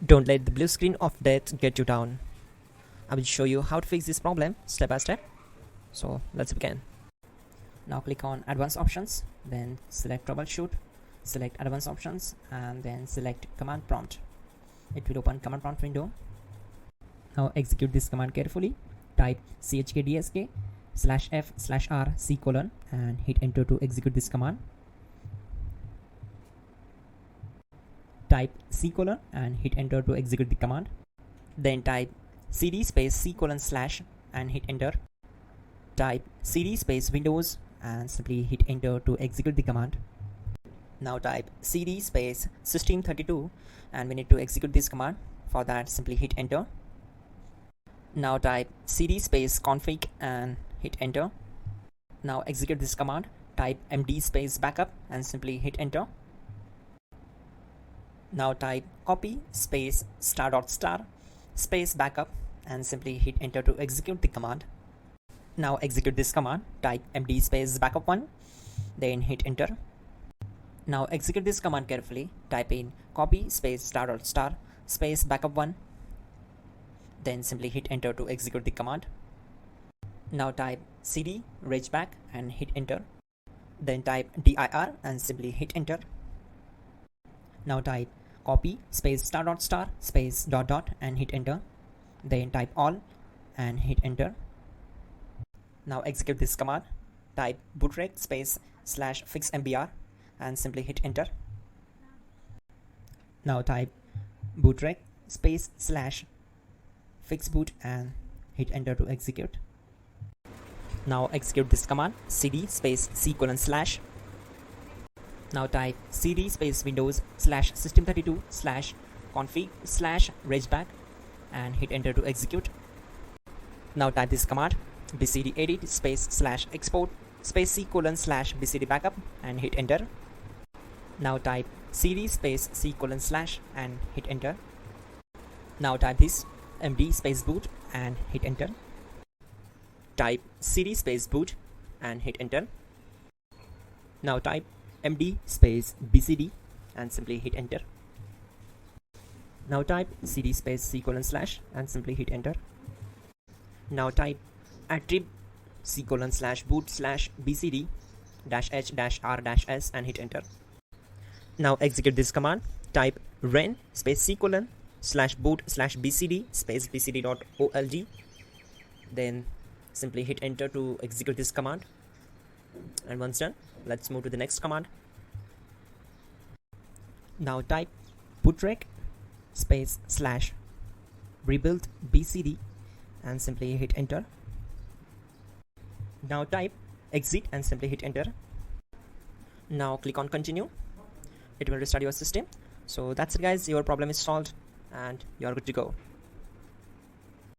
Don't let the blue screen of death get you down. I will show you how to fix this problem step by step. So let's begin. Now click on Advanced Options, then select Troubleshoot, select Advanced Options, and then select Command Prompt. It will open Command Prompt window. Now execute this command carefully. Type chkdsk/f/r:/c: and hit enter to execute this command. Type C: and hit enter to execute the command. Then type cd space C: / and hit enter. Type cd space Windows and simply hit enter to execute the command. Now type cd space System32 and we need to execute this command. For that, simply hit enter. Now type cd space config and hit enter. Now execute this command. Type md space backup and simply hit enter. Now type copy space *** space backup and simply hit enter to execute the command. Now execute this command. Type md space backup1, then hit enter. Now execute this command carefully. Type in copy space ** space backup1, then simply hit enter to execute the command. Now type cd regback and hit enter. Then type dir and simply hit enter. Now type copy space ** space ... and hit enter. Then type all and hit enter. Now execute this command. Type bootrec space /fixmbr and simply hit enter. Now type bootrec space /fixboot and hit enter to execute. Now execute this command. cd space C:/. Now type cd space Windows /system32/config/regback and hit enter to execute. Now type this command bcd edit space /export space C: /bcd backup and hit enter. Now type cd space C:/ and hit enter. Now type this md space boot and hit enter. Type cd space boot and hit enter. Now type md space bcd and simply hit enter. Now type cd space C:/ and simply hit enter. Now type attrib C:/boot/bcd-h-r-s and hit enter. Now execute this command. Type ren space C:/boot/bcd space bcd.old, then simply hit enter to execute this command. And once done, let's move to the next command. Now type bootrec space /rebuild bcd and simply hit enter. Now type exit and simply hit enter. Now click on continue. It will restart your system. So that's it guys, your problem is solved and you're good to go.